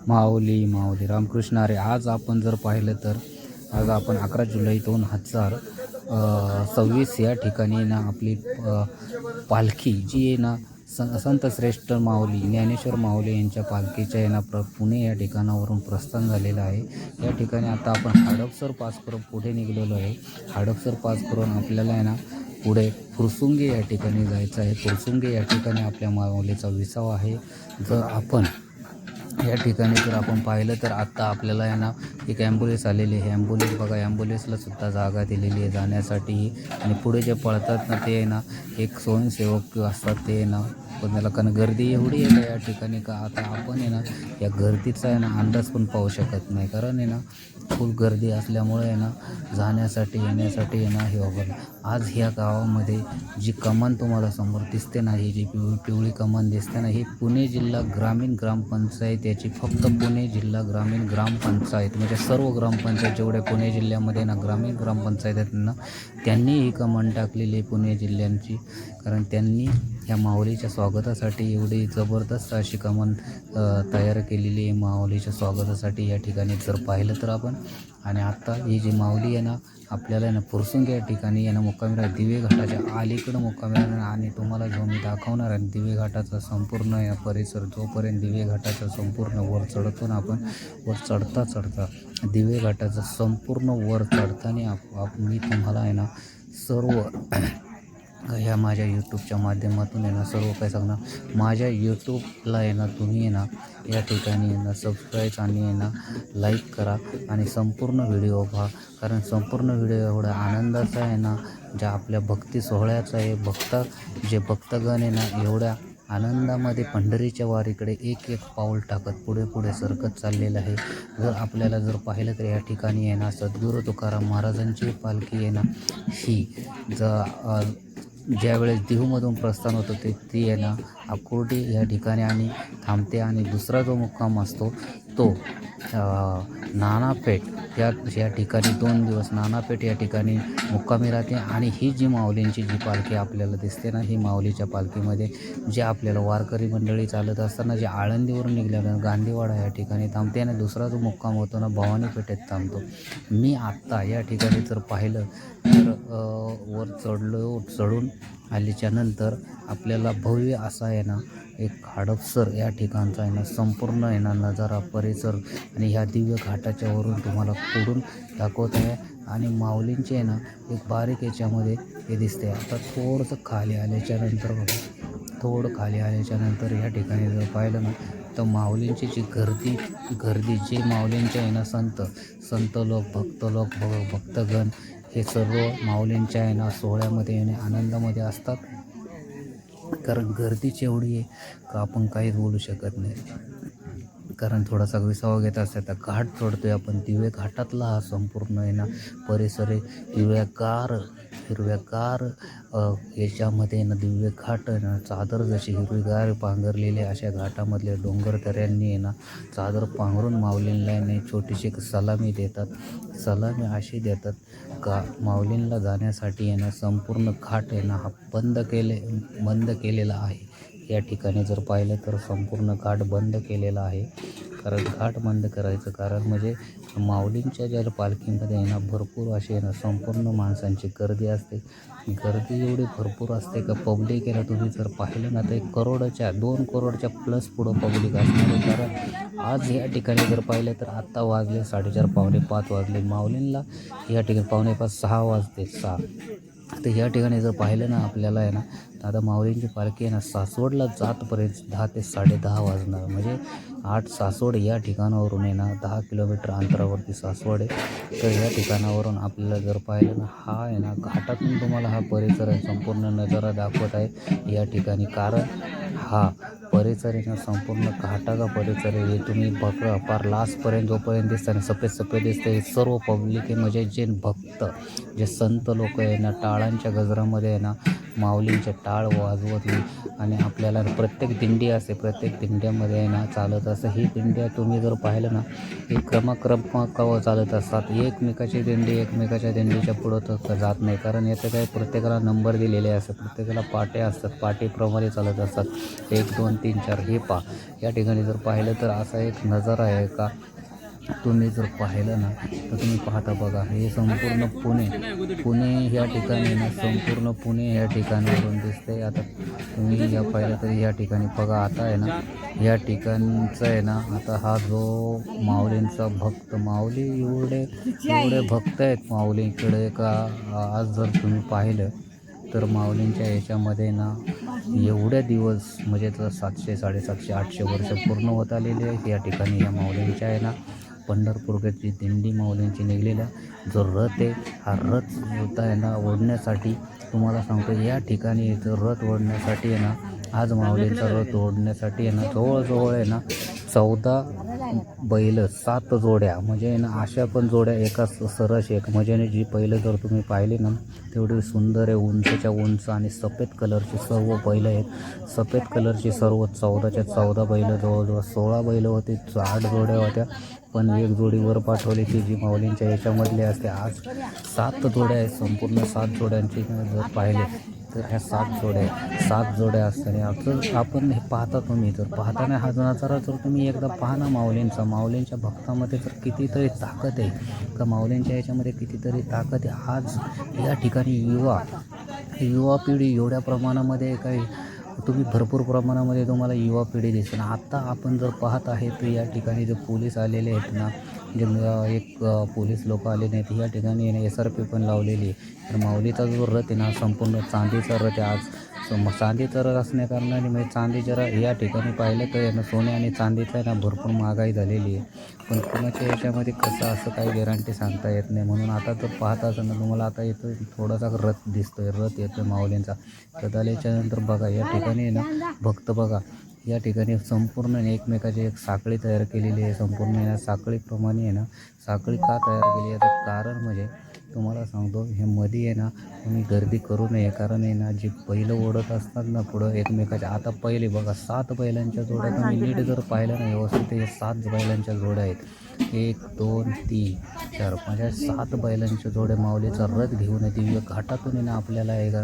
माऊली माऊली रामकृष्ण हरी. आज आपण जर पाहिलं तर आज आपण 11 जुलै 2026 या ठिकाणी ना आपली पालखी जी आहे ना संत श्रेष्ठ माऊली ज्ञानेश्वर माऊली यांच्या पालखीच्या आहे ना पुणे या ठिकाणावरून प्रस्थान झालेलं आहे. या ठिकाणी आता आपण हडपसर पास करून पुढे निघलेलो आहे. हडपसर पास करून आपल्याला आहे ना पुढे फुरसुंगी या ठिकाणी जायचं आहे. फुरसुंगी या ठिकाणी आपल्या माऊलीचा विसावा आहे. जर आपण या ठिकाणी जर आपण पाहिलं तर आत्ता आपल्याला आहे ना एक ॲम्ब्युलन्स आलेली आहे. ॲम्ब्युलन्स बघा, ॲम्ब्युलन्सला सुद्धा जागा दिलेली आहे जाण्यासाठी. आणि पुढे जे पळतात ना ते आहे ना एक स्वयंसेवक असतात ते आहे ना, पण त्याला कारण गर्दी एवढी आहे का या ठिकाणी का आता आपण आहे ना या गर्दीचा आहे ना अंदाज पण पाहू शकत नाही. कारण आहे ना फुल गर्दी असल्यामुळे आहे ना जाण्यासाठी येण्यासाठी आहे ना हे बाबा आज ह्या गावामध्ये जी कमान तुम्हाला समोर दिसते ना, ही जी पिवळी कमान दिसते ना, ही पुणे जिल्हा ग्रामीण ग्रामपंचायत याची फक्त पुणे जिल्हा ग्रामीण ग्रामपंचायत म्हणजे सर्व ग्रामपंचायत जेवढे पुणे जिल्ह्यामध्ये ना ग्रामीण ग्रामपंचायत आहेत ना त्यांनी ही कमान टाकलेली आहे पुणे जिल्ह्यांची. कारण त्यांनी ह्या माऊलीच्या स्वागतासाठी एवढी जबरदस्त अशी कमान तयार केलेली आहे माऊलीच्या स्वागतासाठी या ठिकाणी जर पाहिलं तर आपण. आणि आत्ता ही जी माऊली आहे ना आपल्याला आहे ना फुरसुंगी या ठिकाणी आहे ना मुक्कामी राहणार दिवे घाटाच्या अलीकडं मुक्कामी राहणार. आणि तुम्हाला जो मी दाखवणार आहे दिवे घाटाचा संपूर्ण या परिसर जोपर्यंत दिवे घाटाचा संपूर्ण वर चढतो ना आपण, वर चढता दिवे घाटाचा संपूर्ण वर चढताना मी तुम्हाला आहे ना सर्व ह्या माझ्या यूट्यूबच्या माध्यमातून आहे ना सर्व काही सांगणार. माझ्या यूट्यूबला आहे ना तुम्ही आहे ना या ठिकाणी आहे ना सबस्क्राईब आणि आहे ना लाईक करा आणि संपूर्ण व्हिडिओ पहा. कारण संपूर्ण व्हिडिओ एवढा आनंदाचा आहे ना, ज्या आपल्या भक्ती सोहळ्याचा आहे. जे भक्तगण आहे ना एवढ्या आनंदामध्ये पंढरीच्या वारीकडे एक एक पाऊल टाकत पुढे सरकत चाललेलं आहे. जर आपल्याला जर पाहिलं तर या ठिकाणी आहे ना सद्गुरू तुकाराम महाराजांची पालखी आहे ना ही ज्यावेळेस देहूमधून प्रस्थान होतं ती आहे ना आकुर्डी या ठिकाणी आणि थांबते. आणि दुसरा जो मुक्काम असतो तो नानापेठ या ठिकाणी 2 दिवस नानापेठ या ठिकाणी मुक्कामी राहते. आणि ही जी माऊलींची जी पालखी आपल्याला दिसते ना, ही माऊलीच्या पालखीमध्ये जे आपल्याला वारकरी मंडळी चालत असताना जे आळंदीवरून निघाल्यानं गांधीवाडा या ठिकाणी थांबते. आणि दुसरा जो मुक्काम होतो ना भवानी पेठेत थांबतो. मी आत्ता या ठिकाणी जर पाहिलं तर वर चढून आल्याच्यानंतर आपल्याला भव्य असा आहे ना एक हडपसर या ठिकाणचा आहे ना संपूर्ण आहे ना नजारा परिसर आणि ह्या दिव्य घाटाच्या वरून तुम्हाला पुढून दाखवत आहे. आणि माऊलींचे आहे ना एक बारीक याच्यामध्ये हे दिसते. आता थोडं खाली आल्याच्यानंतर या ठिकाणी जर पाहिलं ना तर माऊलींची जी गर्दी जे माऊलींचे आहे ना संत लोक भक्तगण हे सर्व माऊलींच्या आहे ना सोहळ्यामध्ये आणि आनंदामध्ये असतात. कारण गर्दीच एवढी आहे का आपण काहीच बोलू शकत नाही. कारण थोडासा विसावा घेत असतात तर घाट चढतोय आपण. दिवे घाटातला हा संपूर्ण आहे ना परिसर आहे. हिरव्यागार याच्यामध्ये ना दिव्य घाट आहे ना चादर जशी हिरवीगार पांघरलेली अशा घाटामधल्या डोंगर दऱ्यांनी आहे ना चादर पांघरून माऊलींना नाही छोटीशी सलामी अशी देतात का माऊलींना जाण्यासाठी आहे ना संपूर्ण घाट आहे ना हा बंद केलेला आहे. या ठिकाणी जर पाहिलं तर संपूर्ण घाट बंद केलेला आहे. कारण घाट बंद करायचं कारण म्हणजे माऊलींच्या ज्या पालखीमध्ये आहे ना भरपूर अशी आहे ना संपूर्ण माणसांची गर्दी असते. गर्दी एवढी भरपूर असते का पब्लिक आहे ना तुम्ही जर पाहिलं ना तर 2 करोडच्या प्लस पुढं पब्लिक असणार आहे. कारण आज या ठिकाणी जर पाहिलं तर आत्ता वाजले 4:30 5:45 वाजले. माऊलींना या ठिकाणी 5:45 6 वाजते 6. तर या ठिकाणी जर पाहिलं ना आपल्याला आहे ना आता माऊलींची पालखी आहे ना सासवडला जातपर्यंत 10 ते 10:30 वाजणार. म्हणजे सासवड या ठिकाणावरून आहे ना 10 किलोमीटर अंतरावरती सासवड आहे. तर या ठिकाणावरून आपल्याला जर पाहिलं ना हा आहे ना घाटातून तुम्हाला हा परिसर आहे संपूर्ण नजारा दाखवत आहे या ठिकाणी. कारण हा परिसर आहे ना संपूर्ण घाटाचा परिसर आहे. हे तुम्ही बघा पार लास्टपर्यंत जोपर्यंत दिसतं ना सफेद दिसतं हे सर्व पब्लिक आहे. म्हणजे जे भक्त जे संत लोक आहे ना टाळांच्या गजरामध्ये आहे ना माऊलींचे टाळ वाजवत आणि आपल्याला प्रत्येक दिंडी असते, प्रत्येक दिंड्यामध्ये आहे ना चालत असं. ही दिंड्या तुम्ही जर पाहिलं ना ही क्रमाक्रमांकावर चालत असतात. एकमेकाची दिंडी एकमेकाच्या दिंडीच्या पुढं तर जात नाही, कारण याचं काही प्रत्येकाला नंबर दिलेले असतात, प्रत्येकाला पाट्या असतात, पाटीप्रमाणे चालत असतात. 1 2 3 4 हे या ठिकाणी जर पाहिलं तर असा एक नजारा आहे का, तुम्ही जर पाहिलं ना तर तुम्ही पाहता बघा, हे संपूर्ण पुणे या ठिकाणी ना, संपूर्ण पुणे या ठिकाणावरून दिसते. आता तुम्ही या पाहिलं तरी या ठिकाणी बघा, आता आहे ना या ठिकाणचं आहे ना, आता हा जो माऊलींचा भक्त, माऊली एवढे भक्त आहेत माऊलींकडे का, आज जर तुम्ही पाहिलं तर माऊलींच्या याच्यामध्ये ना एवढ्या दिवस म्हणजे तर 700 750 800 वर्ष पूर्ण होत आलेले आहेत. या ठिकाणी या माऊलींच्या आहे ना पंढरपूरची दिंडी माऊलींची निघलेला जो रथ आहे, हा रथ होता आहे ना ओढण्यासाठी, तुम्हाला सांगतो या ठिकाणी रथ ओढण्यासाठी आहे ना, आज माऊलींचा रथ ओढण्यासाठी आहे ना जवळजवळ आहे ना 14 बैल 7 जोड्या, म्हणजे ना अशा पण जोड्या एका सरस एक, म्हणजे जी पहिलं जर तुम्ही पाहिली ना तेवढी सुंदर आहे, उंचच्या उंच आणि सफेद कलरची सर्व बैल आहेत. सफेद कलरची सर्व 14च्या 14 बैल, जवळजवळ 16 बैल होते, 8 जोड्या होत्या, पण एक जोडी वर पाठवली ती जी माऊलींच्या याच्यामधली असते. आज 7 जोड्या आहेत, संपूर्ण 7 जोड्यांची जर पाहिले तर ह्या 7 जोड्या असताना जर आपण हे पाहता, तुम्ही जर पाहताना हा नजारा जर तुम्ही एकदा पाहा ना माऊलींच्या भक्तामध्ये तर कितीतरी ताकद आहे का, माऊलींच्या याच्यामध्ये कितीतरी ताकद आहे. आज या ठिकाणी युवा पिढी एवढ्या प्रमाणामध्ये काही तुम्ही भरपूर प्रमाणामध्ये तुम्हाला युवा पिढी दिसेल. आता आपण जर पाहत आहे तर या ठिकाणी जे पोलीस आलेले आहेत ना, जे एक पोलीस लोक आलेले आहेत, या ठिकाणी SRP पण लावलेली आहे. तर माऊलीचा जो रथ आहे ना संपूर्ण चांदीचा रथ आहे. आज चांदीचा रथ असण्या कारणाने म्हणजे चांदी जरा या ठिकाणी पाहिलं तर ना सोने आणि चांदीचा आहे ना भरपूर महागाई झालेली आहे, पण कुणाच्या याच्यामध्ये कसं असं काही गॅरंटी सांगता येत नाही. म्हणून आता जर पाहता असं ना तुम्हाला आता येतो थोडासा रथ दिसतोय, रथ येतोय माऊलींचा. रथ आल्याच्यानंतर बघा या ठिकाणी ना भक्त बघा, या ठिकाणी संपूर्ण एकमेकाची एक साखळी तयार केलेली आहे. संपूर्ण या साखळीप्रमाणे आहे ना, साखळी का तयार केली आहे तर कारण म्हणजे तुम्हाला सांगतो, हे मध्ये आहे ना तुम्ही गर्दी करू नये, कारण आहे ना जी बैल ओढत असतात ना पुढं एकमेकाच्या, आता पहिले बघा 7 बैलांच्या जोड्या, तुम्ही नीट जर पाहिलं ना व्यवस्थित हे 7 बैलांच्या जोड्या आहेत. 1 2 3 4 म्हणजे 7 बैलांच्या जोड्या माऊलीचा रथ घेऊन दिव्य घाटातून आहे ना आपल्याला एक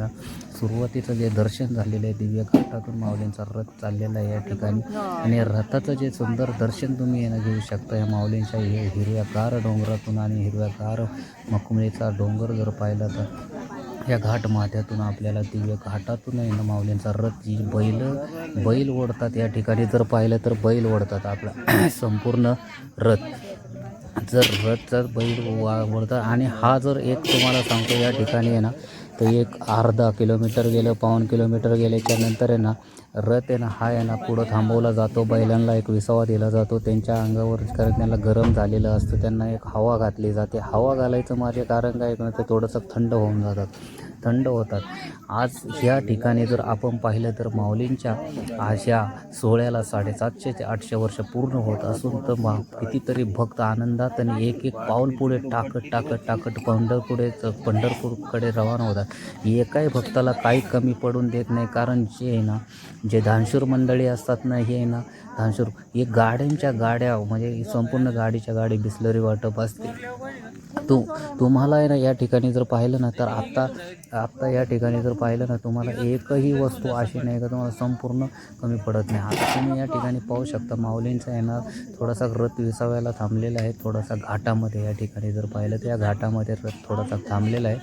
सुरुवातीचं जे दर्शन झालेलं आहे, दिव्य घाटातून माऊलींचा रथ चाललेला आहे या ठिकाणी. आणि रथाचं जे सुंदर दर्शन तुम्ही येणं घेऊ शकता या माऊलींच्या हिरव्यागार डोंगरातून. आणि हिरव्यागार मखमलीचा डोंगर जर पाहिला तर या घाट माथ्यातून आपल्याला दिव्य घाटातून आहे ना माऊलींचा रथ, जी बैल ओढतात या ठिकाणी जर पाहिलं तर बैल ओढतात आपला संपूर्ण रथ, जर रथचा बैल ओढतात. आणि हा जर एक तुम्हाला सांगतो या ठिकाणी आहे ना तर एक अर्धा किलोमीटर गेलं, 1.25 किलोमीटर गेल्याच्या नंतर आहे ना रथ आहे ना हा आहे ना पुढं थांबवला जातो, बैलांना एक विसावा दिला जातो त्यांच्या अंगावर, कारण त्यांना गरम झालेलं असतं, त्यांना एक हवा घातली जाते. हवा घालायचं माझे कारण काय की ते थोडंसं थंड होतात. आज ह्या ठिकाणी जर आपण पाहिलं तर माऊलींच्या अशा सोहळ्याला 750 ते 800 वर्ष पूर्ण होत असून तर कितीतरी भक्त आनंदात आणि एक पाऊल पुढे टाकत पंढरपूरकडे रवाना होतात. एकाही भक्ताला काही कमी पडून देत नाही, कारण जे आहे ना जे दानशूर मंडळी असतात ना, हे आहे ना दानशूर एक गाड्यांच्या गाड्या म्हणजे संपूर्ण गाडीच्या गाडी बिस्लरी वाटप असते. तुम्हाला आहे ना या ठिकाणी जर पाहिलं ना तर आत्ता या ठिकाणी जर पाहिलं ना तुम्हाला एकही वस्तू अशी नाही का तुम्हाला संपूर्ण कमी पडत नाही. आता तुम्ही या ठिकाणी पाहू शकता माऊलींचा आहे ना थोडासा रथ विसाव्याला थांबलेला आहे, थोडासा घाटामध्ये. या ठिकाणी जर पाहिलं तर या घाटामध्ये रथ थोडासा थांबलेला आहे.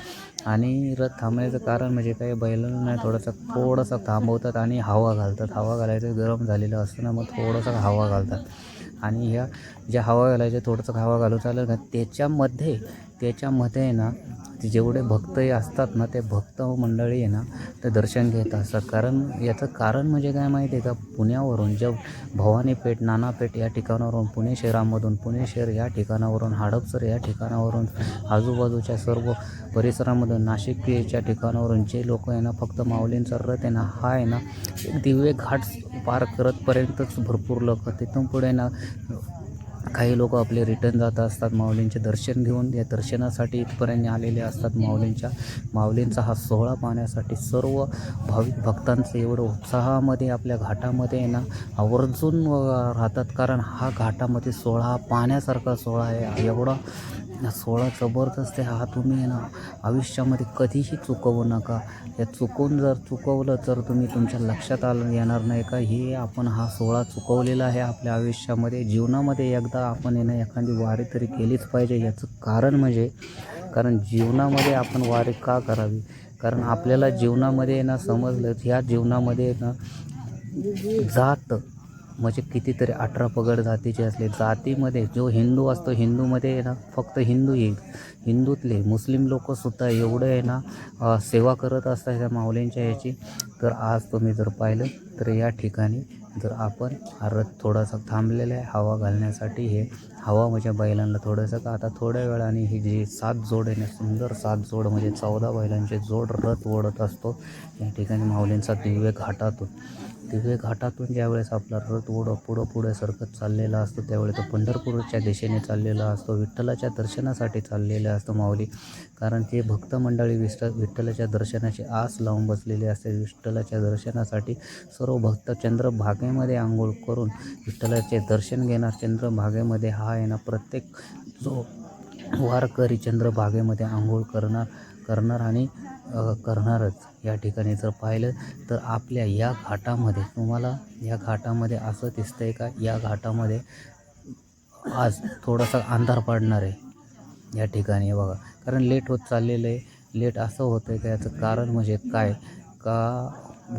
आणि रथ थांबण्याचं कारण म्हणजे काही बैलांना थोडासा थांबवतात आणि हवा घालतात. हवा घालायचं गरम झालेलं असतं ना, मग थोडंसं हवा घालतात. आणि ह्या ज्या हवा घालायच्या थोडंसं हवा घालून चालेल ना, त्याच्यामध्ये आहे ना जेवढे भक्तही असतात ना ते भक्त मंडळी आहे ना ते दर्शन घेत असतात. कारण याचं कारण म्हणजे काय माहिती आहे का, पुण्यावरून भवानीपेठ नानापेठ या ठिकाणावरून, पुणे शहर या ठिकाणावरून, हडपसर या ठिकाणावरून, आजूबाजूच्या सर्व परिसरामधून, नाशिकच्या ठिकाणावरून जे लोक आहे ना फक्त माऊलींचा रथ आहे ना हा आहे ना एक दिव्य घाट पार करतपर्यंतच भरपूर लोक, तिथून पुढे ना काही लोक आपले रिटर्न जात असतात माऊलींचे दर्शन घेऊन. या दर्शनासाठी इथपर्यंत आलेले असतात. माऊलींचा हा सोहळा पाहण्यासाठी सर्व भाविक भक्तांचं एवढं उत्साहामध्ये आपल्या घाटामध्ये आहे ना आवर्जून राहतात. कारण हा घाटामध्ये सोहळा पाहण्यासारखा सोहळा आहे. एवढा सोहळा जबरदस्त आहे. हा तुम्ही आहे ना आयुष्यामध्ये कधीही चुकवू नका. हे चुकवलं तर तुम्ही तुमच्या लक्षात येणार नाही का हे आपण हा सोहळा चुकवलेला आहे आपल्या आयुष्यामध्ये. जीवनामध्ये एकदा आपण आहे ना एखादी वारी तरी केलीच पाहिजे. याचं कारण जीवनामध्ये आपण वारी का करावी? कारण आपल्याला जीवनामध्ये ना समजलं ह्या जीवनामध्ये ना जात म्हणजे कितीतरी 18 पगड जातीचे असले. जातीमध्ये जो हिंदू असतो हिंदूमध्ये ना फक्त हिंदू येईल. हिंदूतले मुस्लिम लोकंसुद्धा एवढं आहे ना सेवा करत असतात त्या माऊलींच्या याची. तर आज तुम्ही जर पाहिलं तर या ठिकाणी जर आपण हा रथ थोडासा थांबलेला आहे हवा घालण्यासाठी. हे हवा म्हणजे बैलांना थोडंसं का आता थोड्या वेळाने ही जी 7 जोड आहे ना सुंदर 7 जोड म्हणजे 14 बैलांचे जोड रथ ओढत असतो या ठिकाणी माऊलींचा दिव्य घाटातून ज्यावेळेस आपला रथ पुढं सरकत चाललेला असतो त्यावेळी तो पंढरपूरच्या दिशेने चाललेला असतो. विठ्ठलाच्या दर्शनासाठी चाललेला असतो माऊली. कारण ते भक्त मंडळी विठ्ठलाच्या दर्शनाची आस लावून बसलेली असते. विठ्ठलाच्या दर्शनासाठी सर्व भक्त चंद्रभागेमध्ये आंघोळ करून विठ्ठलाचे दर्शन घेणार. चंद्रभागेमध्ये हा आहे ना प्रत्येक जो वारकरी चंद्रभागेमध्ये आंघोळ करणार आणि करणारच. या ठिकाणी जर पाहिलं तर आपल्या या घाटामध्ये तुम्हाला या घाटामध्ये असं दिसतंय का या घाटामध्ये आज थोडासा अंधार पडणार आहे या ठिकाणी बघा. कारण लेट होत चाललेलं आहे. लेट असं होतं आहे का याचं कारण म्हणजे काय का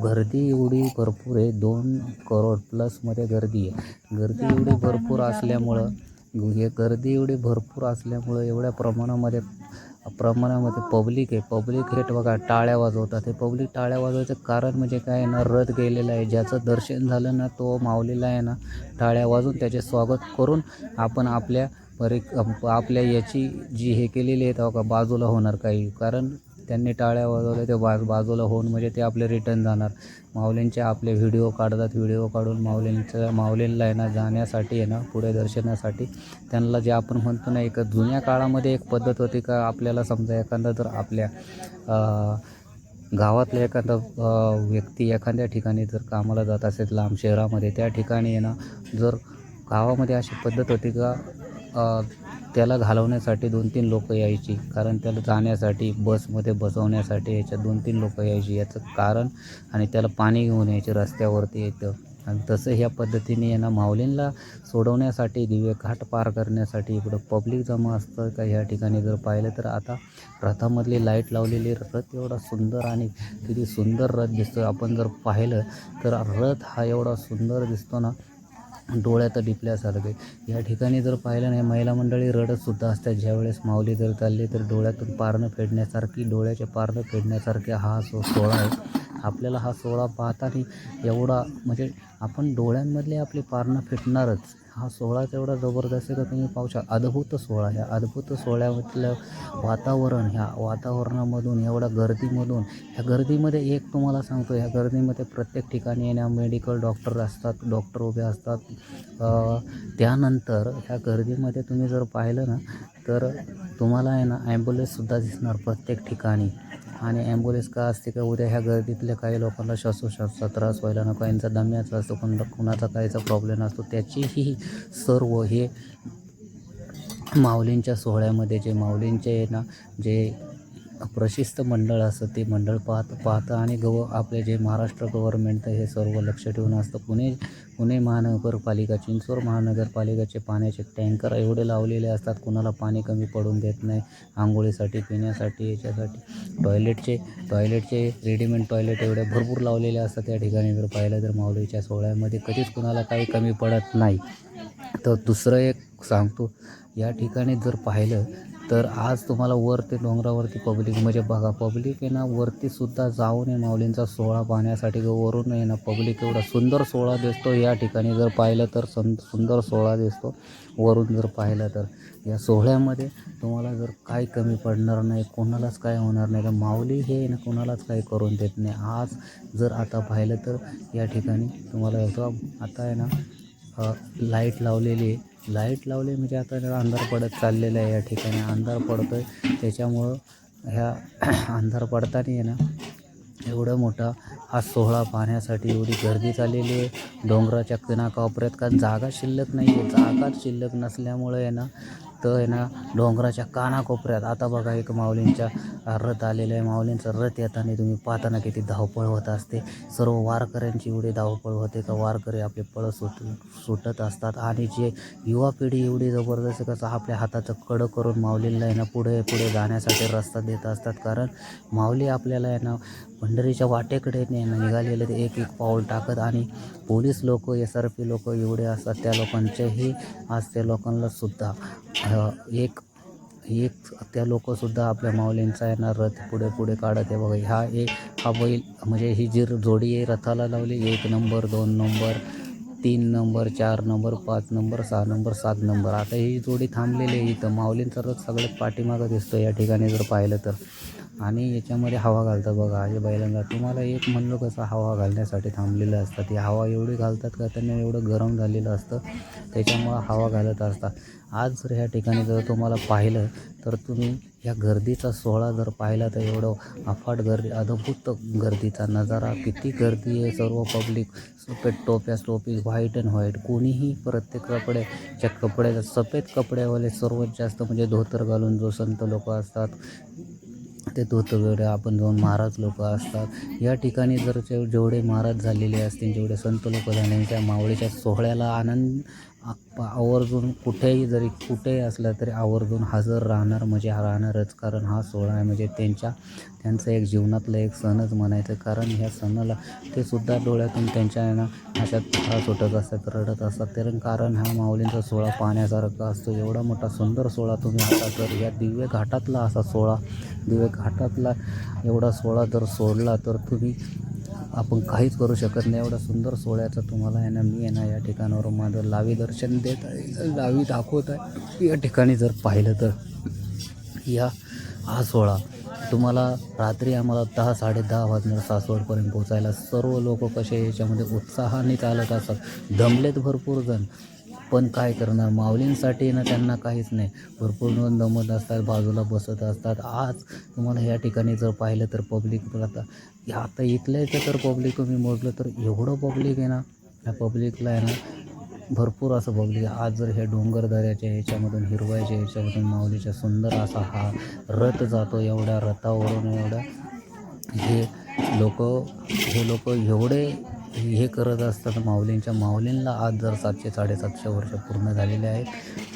गर्दी एवढी भरपूर आहे. 2 करोड प्लसमध्ये गर्दी आहे. गर्दी एवढी भरपूर असल्यामुळं एवढ्या प्रमाणामध्ये पब्लिक आहे. पब्लिक हे बघा टाळ्या वाजवतात. हे पब्लिक टाळ्या वाजवायचं कारण म्हणजे काय ना रथ गेलेला आहे. ज्याचं दर्शन झालं ना तो माऊलीला आहे ना टाळ्या वाजवून त्याचे स्वागत करून आपण आपल्या याची जी हे केलेली आहे तेव्हा बाजूला होणार काही. कारण त्यांनी टाळ्या वाजवल्या ते बाजूला होऊन म्हणजे ते आपले रिटर्न जाणार. माऊलींचे आपले व्हिडिओ काढतात. व्हिडिओ काढून माऊलींना आहे ना जाण्यासाठी आहे ना पुढे दर्शनासाठी त्यांना जे आपण म्हणतो ना एक जुन्या काळामध्ये एक पद्धत होती का आपल्याला समजा एखादा जर आपल्या गावातला एखादा व्यक्ती एखाद्या ठिकाणी जर कामाला जात असेल लांब शहरामध्ये त्या ठिकाणी आहे ना जर गावामध्ये अशी पद्धत होती का त्याला घालवण्यासाठी 2-3 लोकं यायची. कारण त्याला जाण्यासाठी बसमध्ये बसवण्यासाठी याच्या 2-3 लोकं यायची. याचं कारण आणि त्याला पाणी घेऊन यायचे रस्त्यावरती येतं. आणि तसं ह्या पद्धतीने आहे ना माऊलींना सोडवण्यासाठी दिव्य घाट पार करण्यासाठी इकडं पब्लिक जमा असतं का ह्या ठिकाणी जर पाहिलं तर आता रथामधली लाईट लावलेली रथ एवढा सुंदर आणि किती सुंदर रथ दिसतो. आपण जर पाहिलं तर रथ हा एवढा सुंदर दिसतो ना डोळ्यात डिपल्यासारखे. या ठिकाणी जर पाहिलं नाही महिला मंडळी रडतसुद्धा असतात. ज्यावेळेस माऊली जर चालली तर डोळ्याचे पारणं फेडण्यासारखे हा जो सोहळा आहे. आपल्याला हा सोहळा पाहताना एवढा म्हणजे आपण डोळ्यांमधले आपले पारणं फेडणारच. हा सोहळाच एवढा जबरदस्त आहे का तुम्ही पाहू शकता. अद्भुत सोहळा. ह्या अद्भुत सोहळ्यामधलं ह्या वातावरणामधून ह्या गर्दीमध्ये एक तुम्हाला सांगतो ह्या गर्दीमध्ये प्रत्येक ठिकाणी येण्या मेडिकल डॉक्टर उभे असतात. त्यानंतर ह्या गर्दीमध्ये तुम्ही जर पाहिलं ना तर तुम्हाला आहे ना ॲम्ब्युलन्ससुद्धा दिसणार प्रत्येक ठिकाणी. आणि ॲम्ब्युलन्स का असते का उद्या ह्या गर्दीतल्या काही लोकांना श्वासोश्वासाचा त्रास व्हायला नको. यांचा दम्याचा असतो कुणाचा काहीचा प्रॉब्लेम असतो त्याचीही सर्व हे माऊलींच्या सोहळ्यामध्ये जे माऊलींचे आहे ना जे प्रशिस्त मंडळ असतं ते मंडळ पाहतं आणि आपले जे महाराष्ट्र गव्हर्नमेंट हे सर्व लक्ष ठेवून असतं. पुणे महानगरपालिका चिंचवड महानगरपालिकेचे पाण्याचे टँकर एवढे लावलेले असतात. कुणाला पाणी कमी पडून देत नाही. आंघोळीसाठी पिण्यासाठी याच्यासाठी टॉयलेटचे रेडीमेड टॉयलेट एवढे भरपूर लावलेले असतात. त्या ठिकाणी जर पाहिलं तर माऊलीच्या सोहळ्यामध्ये कधीच कुणाला काही कमी पडत नाही. तर दुसरं एक सांगतो या ठिकाणी जर पाहिलं तर आज तुम्हाला वरती डोंगरावरती पब्लिक म्हणजे बघा पब्लिक आहे ना वरतीसुद्धा जाऊन आहे माऊलींचा सोहळा पाहण्यासाठी वरून आहे ना पब्लिक एवढा सुंदर सोहळा दिसतो. या ठिकाणी जर पाहिलं तर सुंदर सोहळा दिसतो. वरून जर पाहिलं तर या सोहळ्यामध्ये तुम्हाला जर काही कमी पडणार नाही. कोणालाच काय होणार नाही. तर माऊली हे ना कोणालाच काही करून देत नाही. आज जर आता पाहिलं तर या ठिकाणी तुम्हाला आता आहे ना लाईट लावलेली आहे. लाईट लावली म्हणजे आता अंधार पडत चाललेला आहे. या ठिकाणी अंधार पडतो आहे, त्याच्यामुळं ह्या अंधार पडताना आहे ना एवढा मोठा हा सोहळा पाहण्यासाठी एवढी गर्दी झालेली आहे. डोंगराच्या किनाकोपऱ्यात का जागा शिल्लक नाही आहे. जागाच शिल्लक नसल्यामुळे आहे ना तर आहे ना डोंगराच्या कानाकोपऱ्यात आता बघा एक माऊलींचा रथ आलेला आहे. माऊलींचा रथ येताना तुम्ही पाहताना किती धावपळ होत असते. सर्व वारकऱ्यांची एवढी धावपळ होते का वारकरी आपले पळ सुटत असतात. आणि जे युवा पिढी एवढी जबरदस्त कसं आपल्या हाताचं कडं करून माऊलींना आहे ना पुढे पुढे जाण्यासाठी रस्ता देत असतात. कारण माऊली आपल्याला आहे ना पंढरीच्या वाटेकडे निघालेले ते एक एक पाऊल टाकत. आणि पोलीस लोक SRP लोक एवढे असतात, त्या लोकांचेही आज त्या लोकांना सुद्धा एक त्या लोकसुद्धा आपल्या माऊलींचा आहे ना रथ पुढे पुढे काढत आहे. बघा हा बैल म्हणजे ही जी जोडी आहे रथाला लावली 1 number 2 number 3 number 4 number 5 number 6 number 7 number. आता ही जोडी थांबलेली आहे इथं. माऊलींचा रथ सगळ्यात पाठीमागं दिसतो या ठिकाणी जर पाहिलं तर. आणि याच्यामध्ये हवा घालतात बघा हे बैलांना. तुम्हाला एक म्हणलं कसं हवा घालण्यासाठी थांबलेलं असतात. ती हवा एवढी घालतात का त्यांना एवढं गरम झालेलं असतं, त्याच्यामुळं हवा घालत असतात. आज जर ह्या ठिकाणी जर तुम्हाला पाहिलं तर तुम्ही ह्या गर्दीचा सोहळा जर पाहिला तर एवढं अफाट गर्दी, अद्भुत गर्दीचा नजारा. किती गर्दी आहे. सर्व पब्लिक सफेद टोपी व्हाईट अँड व्हाईट. कोणीही प्रत्येक कपड्याचा सफेद कपड्यावाले सर्वात जास्त म्हणजे धोतर घालून जो संत लोक असतात ते धोतर वगैरे आपण जाऊन महाराज लोक असतात. या ठिकाणी जर जेवढे महाराज झालेले असतील, जेवढे संत लोक झाले त्या माऊलीच्या सोहळ्याला आनंद आवर्जून कुठेही असला तरी आवर्जून हजर राहणार म्हणजे राहणारच. कारण हा सोहळा आहे म्हणजे त्यांचा एक जीवनातला एक सणच म्हणायचं. कारण ह्या सणाला ते सुद्धा डोळ्यातून त्यांच्या आहे ना अशा धारा सुटत असतात, रडत असतात. कारण हा माऊलींचा सोहळा पाहण्यासारखा असतो. एवढा मोठा सुंदर सोहळा तुम्ही आता जर या दिव्य घाटातला एवढा सोहळा जर सोडला तर आपण काहीच करू शकत नाही. एवढा सुंदर सोहळ्याचा तुम्हाला आहे ना मी आहे ना या ठिकाणावर माझं लावी दर्शन देत आहे, लावी दाखवत आहे. या ठिकाणी जर पाहिलं तर हा सोहळा तुम्हाला रात्री आम्हाला 10-10:30 वाजणार सासवडपर्यंत पोचायला. सर्व लोक कसे याच्यामध्ये उत्साहाने चालत असतात. दमलेत भरपूर जण, पण काय करणार माऊलींसाठी ना त्यांना काहीच नाही. भरपूर जण दमत असतात, बाजूला बसत असतात. आज तुम्हाला या ठिकाणी जर पाहिलं तर पब्लिक आता इथल्या इथं तर पब्लिक तुम्ही मोजलं तर एवढं पब्लिक आहे ना. ह्या पब्लिकला आहे ना भरपूर असं पब्लिक. आज जर हे डोंगरदऱ्याच्या ह्याच्यामधून हिरवायच्या ह्याच्यामधून माऊलीच्या सुंदर असा हा रथ जातो. एवढ्या रथावरून हे लोक एवढे हे करत असतात माऊलींना आज जर 700-750 वर्ष पूर्ण झालेले आहेत.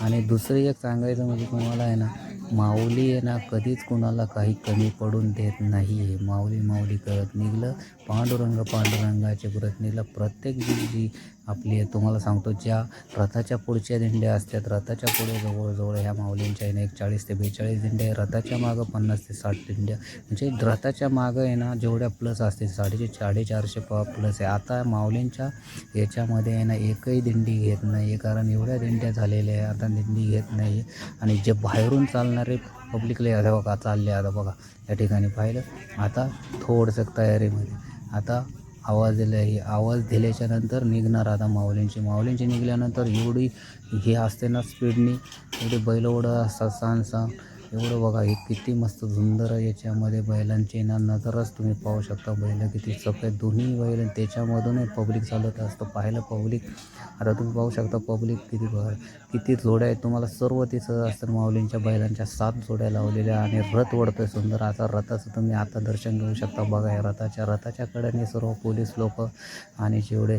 आणि दुसरी एक सांगायचं म्हणजे तुम्हाला आहे ना माऊली आहे ना कधीच कुणाला काही कमी पडून देत नाही आहे. माऊली करत निघलं, पांडुरंगाचे व्रत निघलं. प्रत्येक जी आपली आहे तुम्हाला सांगतो, ज्या रथाच्या पुढच्या दिंड्या असतात, रथाच्या पुढे जवळजवळ ह्या माऊलींच्या आहे ना 40 ते 42 दिंड्या आहे. रथाच्या मागं 50 ते 60 दिंड्या. म्हणजे रथाच्या मागं आहे ना जेवढ्या प्लस असतील 450 प्लस आहे. आता माऊलींच्या याच्यामध्ये आहे ना एकही दिंडी घेत नाही आहे. कारण एवढ्या दिंड्या झालेल्या आहे, आता दिंडी घेत नाही आहे. आणि जे बाहेरून चालणारे पब्लिकला आता बघा चालले. आता बघा या ठिकाणी पाहिलं आता थोडंसं तयारीमध्ये. आता आवाज दिल्याच्या नंतर निघणार. आता माऊलींची निघाल्यानंतर एवढी हे असते ना स्पीडनी, एवढे बैलवडं असतात सांग एवढं बघा. हे किती मस्त सुंदर आहे. याच्यामध्ये बैलांची नजरच तुम्ही पाहू शकता. बैल किती सफेद दोन्ही बैल, त्याच्यामधूनच पब्लिक चालत असतं. पाहिलं पब्लिक आता तुम्ही पाहू शकता पब्लिक किती जोड्या आहेत. तुम्हाला सर्व तिथं असतात माऊलींच्या बैलांच्या 7 जोड्या लावलेल्या. आणि रथ ओढतोय सुंदर. आता रथाचं तुम्ही आता दर्शन घेऊ शकता. बघा या रथाच्या कडेने सर्व पोलीस लोक आणि जेवढे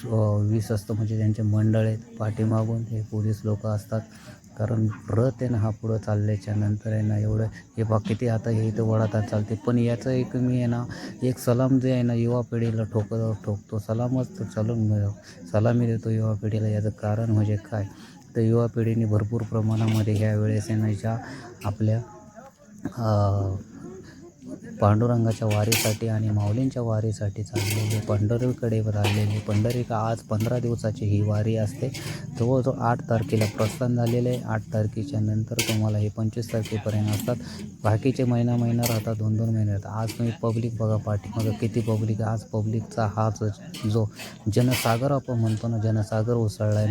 20 असतं म्हणजे त्यांचे मंडळ आहेत पाठीमागून हे पोलीस लोक असतात. कारण रथ आहे ना हा पुढं चालल्याच्या नंतर आहे ना एवढं हे बघ किती आता हे इथं वडातात चालते. पण याचं एक मी आहे ना एक सलाम जे आहे ना युवा पिढीला ठोकतो सलामी देतो युवा पिढीला. याचं कारण म्हणजे काय तर युवा पिढीने भरपूर प्रमाणामध्ये ह्या वेळेस आहे ना ज्या आपल्या पांडुरंगाच्या वारीसाठी आणि माऊलींच्या वारीसाठी चाललेले, पंढरीकडे राहिलेले. आज 15 दिवसाची ही वारी असते. जवळजवळ 8 तारखेला प्रस्थान झालेलं आहे. 8 तारखेच्या नंतर तुम्हाला हे 25 तारखेपर्यंत असतात. बाकीचे महिना राहतात, 2-2 महिने राहतात. आज तुम्ही पब्लिक बघा पाठीमागं किती पब्लिक. आज पब्लिकचा हा जो जनसागर आपण म्हणतो ना, जनसागर उसळला आहे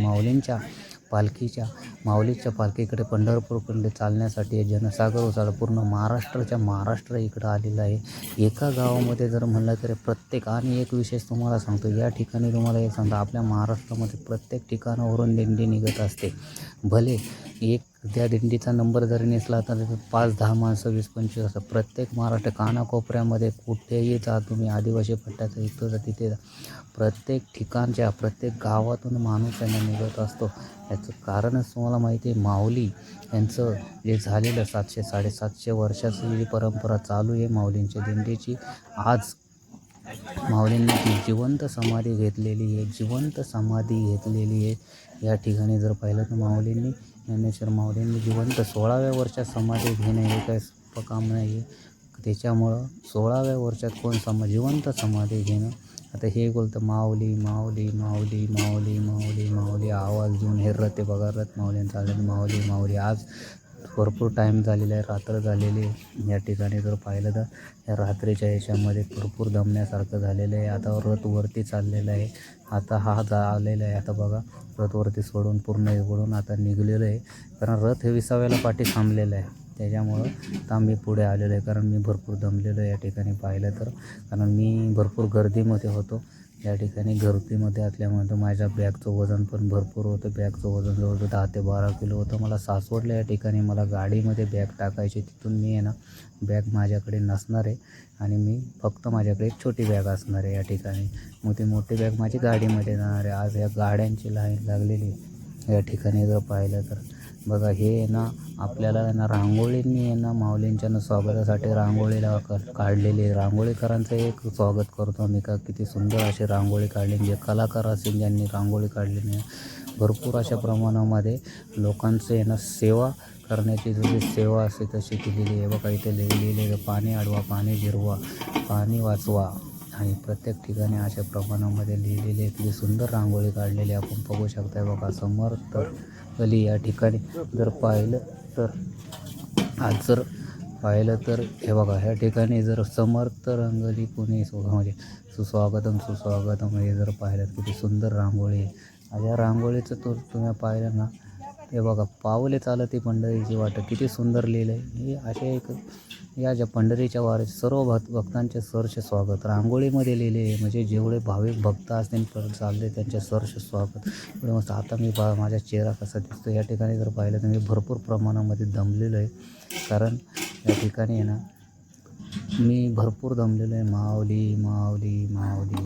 माऊलीच्या पालखीकडे पंढरपूरकडे चालण्यासाठी. जनसागर उसळला पूर्ण महाराष्ट्र इकडं आलेलं आहे. एका गावामध्ये जर म्हणलं तर प्रत्येक, आणि एक विशेष तुम्हाला सांगतो, या ठिकाणी तुम्हाला एक सांगतो, आपल्या महाराष्ट्रामध्ये प्रत्येक ठिकाणावरून दिंडी निघत असते. भले एक त्या दिंडीचा नंबर जरी नसला तर 5-10 माणसं, 20-25 असं प्रत्येक महाराष्ट्र कानाकोपऱ्यामध्ये कुठेही जा तुम्ही, आदिवासी पट्ट्याचं इथं जा तिथे जा, प्रत्येक ठिकाणच्या प्रत्येक गावातून माणूस यांना निघत असतो. याचं कारणच तुम्हाला माहिती आहे, माऊली यांचं जे झालेलं 700-750 वर्षाची जी परंपरा चालू आहे माऊलींच्या दिंडीची. आज माऊलींनी ती जिवंत समाधी घेतलेली आहे. या ठिकाणी जर पाहिलं तर ज्ञानेश्वर माऊलींनी जिवंत 16व्या वर्षात समाधी घेणं हे काही सोपं काम नाही आहे. त्याच्यामुळं 16व्या वर्षात जिवंत समाधी घेणं. आता हे बोलतं माऊली माऊली माऊली माऊली माऊली माऊली आवाज देऊन हे रथ बघा, रथ माऊलींचा आले, माऊली. आज भरपूर टाईम झालेला आहे, रात्र झालेली आहे. या ठिकाणी जर पाहिलं तर या रात्रीच्या याच्यामध्ये भरपूर दमण्यासारखं झालेलं आहे. आता रथ वरती चाललेला आहे. आता आलेला आहे. आता बघा रथ वरती सोडून पूर्ण आता निघलेलं आहे. कारण रथ हे 20व्याला पाठी थांबलेलं आहे. त्याच्यामुळं मी पुढे आलेलो आहे, कारण मी भरपूर दमलेलो आहे या ठिकाणी पाहिलं तर. कारण मी भरपूर गर्दीमध्ये होतो. या ठिकाणी गर्दीमध्ये असल्यामुळे माझ्या बॅगचं वजन पण भरपूर होतं. बॅगचं वजन जवळजवळ 10 ते 12 किलो होतं. मला सासवडला या ठिकाणी मला गाडीमध्ये बॅग टाकायची. तिथून मी बॅग माझ्याकडे नसणार आहे आणि मी फक्त माझ्याकडे एक छोटी बॅग असणार आहे या ठिकाणी. मग ती मोठी बॅग माझी गाडीमध्ये जाणार आहे. आज या गाड्यांची लाईन लागलेली या ठिकाणी जर पाहिलं तर बघा, हे आपल्याला रांगोळींनी माऊलींच्या स्वागतासाठी रांगोळीला काढलेली. रांगोळीकरांचं एक स्वागत करतो आम्ही का किती सुंदर अशी रांगोळी काढली. जे कलाकार असतील ज्यांनी रांगोळी काढलेली, भरपूर अशा प्रमाणामध्ये लोकांचे सेवा करण्याची जी सेवा असते तशी केलेली आहे. बघा इथे लिहिलेले, पाणी अडवा, पाणी जिरवा, पाणी वाचवा, आणि प्रत्येक ठिकाणी अशा प्रमाणामध्ये लिहिलेले किती सुंदर रांगोळी काढलेली आपण बघू शकताय. बघा समर्थ गली या ठिकाणी जर पाहिलं तर हे बघा, ह्या ठिकाणी जर समर्थ रंगली पुणे म्हणजे सुस्वागतम हे जर पाहिलं किती सुंदर रांगोळी आहे. या रांगोळीचं तुम्ही पाहिलं ना, हे बघा, पावले चालत ही पंढरीची वाट, किती सुंदर लिहिलं आहे. हे असे या ज्या पंढरीच्या वारीत सर्व भक्तांचे सहर्ष स्वागत रांगोळीमध्ये लिहिले आहे. म्हणजे जेवढे भाविक भक्त असतील चालले त्यांचे सहर्ष स्वागत. एवढं मस्त. आता मी माझा चेहरा कसा दिसतो या ठिकाणी जर पाहिलं तर मी भरपूर प्रमाणामध्ये दमलेलो आहे. कारण या ठिकाणी मी भरपूर दमलेलो आहे. माऊली माऊली माऊली.